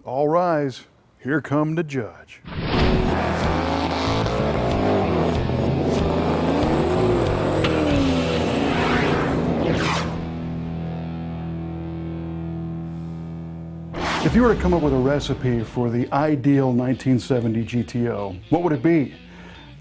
All rise, here come the judge. If you were to come up with a recipe for the ideal 1970 GTO, what would it be?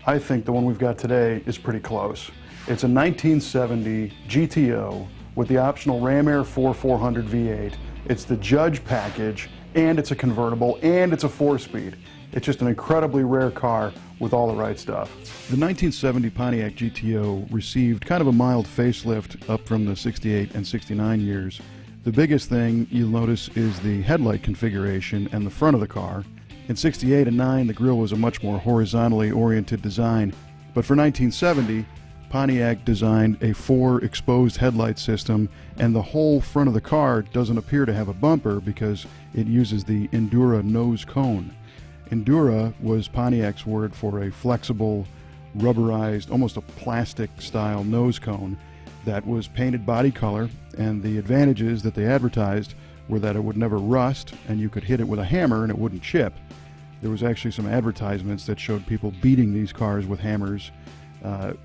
I think the one we've got today is pretty close. It's a 1970 GTO with the optional Ram Air 400 V8. It's the Judge package, and it's a convertible, and it's a 4-speed. It's just an incredibly rare car with all the right stuff. The 1970 Pontiac GTO received kind of a mild facelift up from the 68 and 69 years. The biggest thing you'll notice is the headlight configuration and the front of the car. In 68 and 9, the grille was a much more horizontally oriented design, but for 1970, Pontiac designed a 4 exposed headlight system, and the whole front of the car doesn't appear to have a bumper because it uses the Endura nose cone. Endura was Pontiac's word for a flexible, rubberized, almost a plastic-style nose cone that was painted body color, and the advantages that they advertised were that it would never rust, and you could hit it with a hammer and it wouldn't chip. There was actually some advertisements that showed people beating these cars with hammers.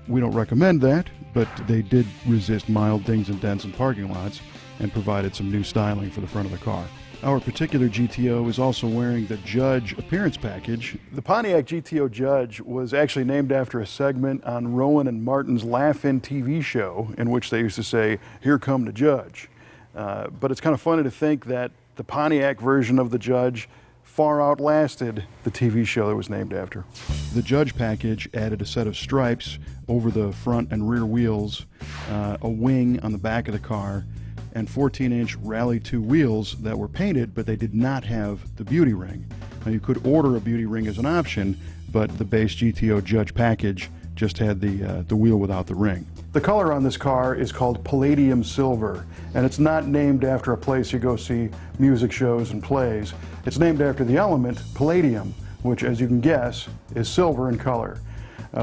We don't recommend that, but they did resist mild dings and dents in parking lots and provided some new styling for the front of the car. Our particular GTO is also wearing the Judge appearance package. The Pontiac GTO Judge was actually named after a segment on Rowan and Martin's Laugh-In TV show in which they used to say, "Here come the Judge." But it's kind of funny to think that the Pontiac version of the Judge far outlasted the TV show that was named after. The Judge package added a set of stripes over the front and rear wheels, a wing on the back of the car, and 14-inch Rally 2 wheels that were painted, but they did not have the beauty ring. Now, you could order a beauty ring as an option, but the base GTO Judge package just had the wheel without the ring. The color on this car is called Palladium Silver, and it's not named after a place you go see music shows and plays. It's named after the element palladium, which, as you can guess, is silver in color.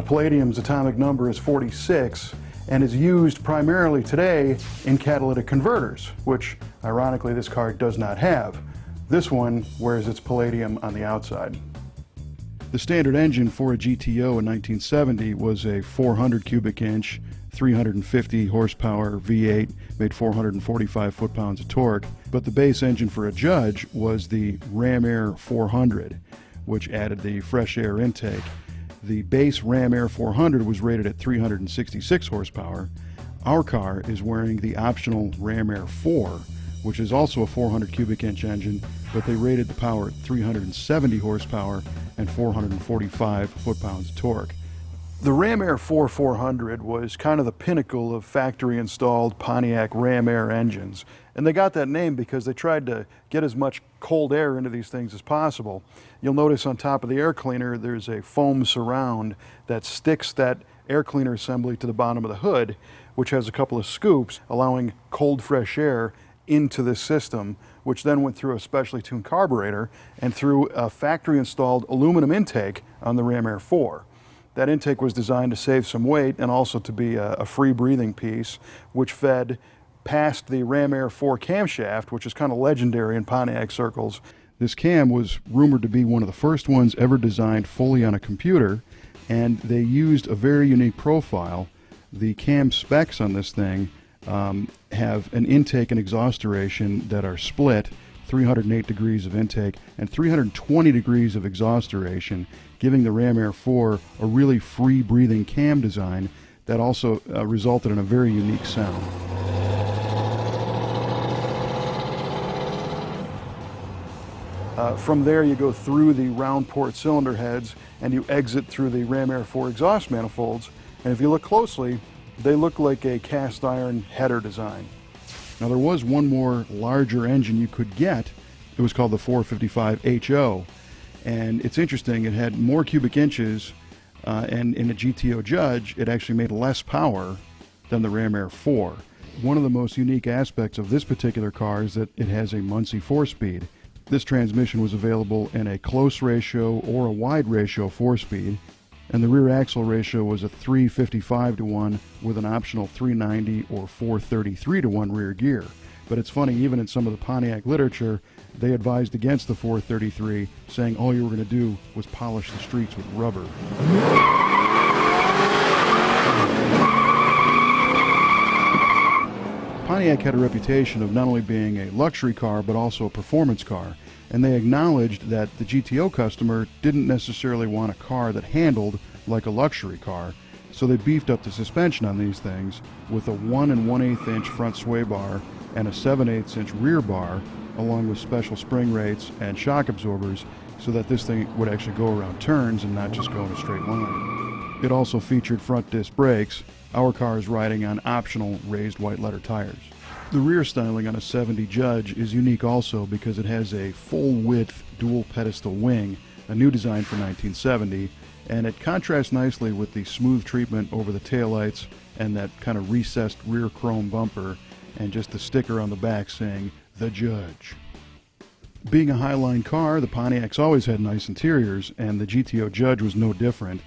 Palladium's atomic number is 46, and is used primarily today in catalytic converters, which, ironically, this car does not have. This one wears its palladium on the outside. The standard engine for a GTO in 1970 was a 400 cubic inch, 350 horsepower V8, made 445 foot-pounds of torque, but the base engine for a Judge was the Ram Air 400, which added the fresh air intake. The base Ram Air 400 was rated at 366 horsepower. Our car is wearing the optional Ram Air 4, which is also a 400 cubic inch engine, but they rated the power at 370 horsepower and 445 foot-pounds of torque. The Ram Air 400 was kind of the pinnacle of factory-installed Pontiac Ram Air engines. And they got that name because they tried to get as much cold air into these things as possible. You'll notice on top of the air cleaner there's a foam surround that sticks that air cleaner assembly to the bottom of the hood, which has a couple of scoops allowing cold, fresh air into this system, which then went through a specially tuned carburetor and through a factory-installed aluminum intake on the Ram Air 4. That intake was designed to save some weight and also to be a free breathing piece, which fed past the Ram Air 4 camshaft, which is kind of legendary in Pontiac circles. This cam was rumored to be one of the first ones ever designed fully on a computer, and they used a very unique profile. The cam specs on this thing have an intake and exhaust duration that are split, 308 degrees of intake and 320 degrees of exhaust duration, giving the Ram Air 4 a really free-breathing cam design that also resulted in a very unique sound. From there you go through the round port cylinder heads and you exit through the Ram Air 4 exhaust manifolds, and if you look closely, they look like a cast iron header design. Now there was one more larger engine you could get. It was called the 455 HO, and it's interesting, it had more cubic inches, and in a GTO Judge it actually made less power than the Ram Air 4. One of the most unique aspects of this particular car is that it has a Muncie 4-speed. This transmission was available in a close ratio or a wide ratio 4-speed, and the rear axle ratio was a 355 to 1 with an optional 390 or 433 to 1 rear gear. But it's funny, even in some of the Pontiac literature, they advised against the 433, saying all you were going to do was polish the streets with rubber. Pontiac had a reputation of not only being a luxury car, but also a performance car. And they acknowledged that the GTO customer didn't necessarily want a car that handled like a luxury car. So they beefed up the suspension on these things with a 1 1/8 inch front sway bar and a 7/8 inch rear bar, along with special spring rates and shock absorbers, so that this thing would actually go around turns and not just go in a straight line. It also featured front disc brakes. Our car is riding on optional raised white letter tires. The rear styling on a 70 Judge is unique also because it has a full width dual pedestal wing, a new design for 1970, and it contrasts nicely with the smooth treatment over the taillights and that kind of recessed rear chrome bumper, and just the sticker on the back saying, "The Judge." Being a Highline car, the Pontiacs always had nice interiors, and the GTO Judge was no different.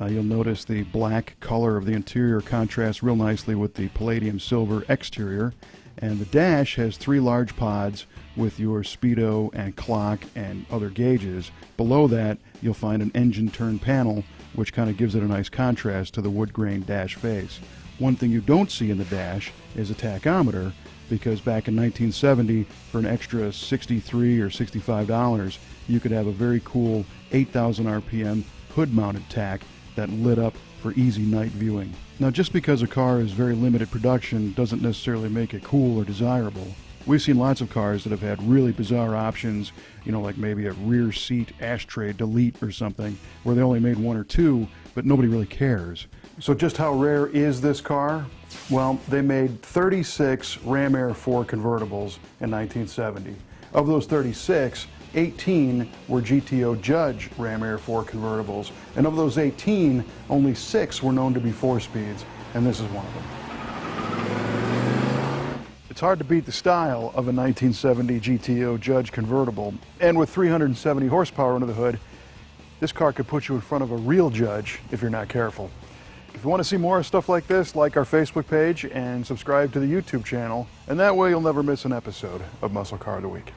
You'll notice the black color of the interior contrasts real nicely with the palladium silver exterior, and the dash has 3 large pods with your speedo and clock and other gauges. Below that, you'll find an engine turn panel, which kind of gives it a nice contrast to the wood grain dash face. One thing you don't see in the dash is a tachometer, because back in 1970, for an extra $63 or $65, you could have a very cool 8,000 RPM hood-mounted tach that lit up for easy night viewing. Now, just because a car is very limited production doesn't necessarily make it cool or desirable. We've seen lots of cars that have had really bizarre options, like maybe a rear seat ashtray delete or something, where they only made 1 or 2, but nobody really cares. So just how rare is this car? Well, they made 36 Ram Air 4 convertibles in 1970. Of those 36, 18 were GTO Judge Ram Air 4 convertibles, and of those 18, only 6 were known to be 4-speeds, and this is one of them. It's hard to beat the style of a 1970 GTO Judge convertible, and with 370 horsepower under the hood, this car could put you in front of a real judge if you're not careful. If you want to see more stuff like this, like our Facebook page and subscribe to the YouTube channel, and that way you'll never miss an episode of Muscle Car of the Week.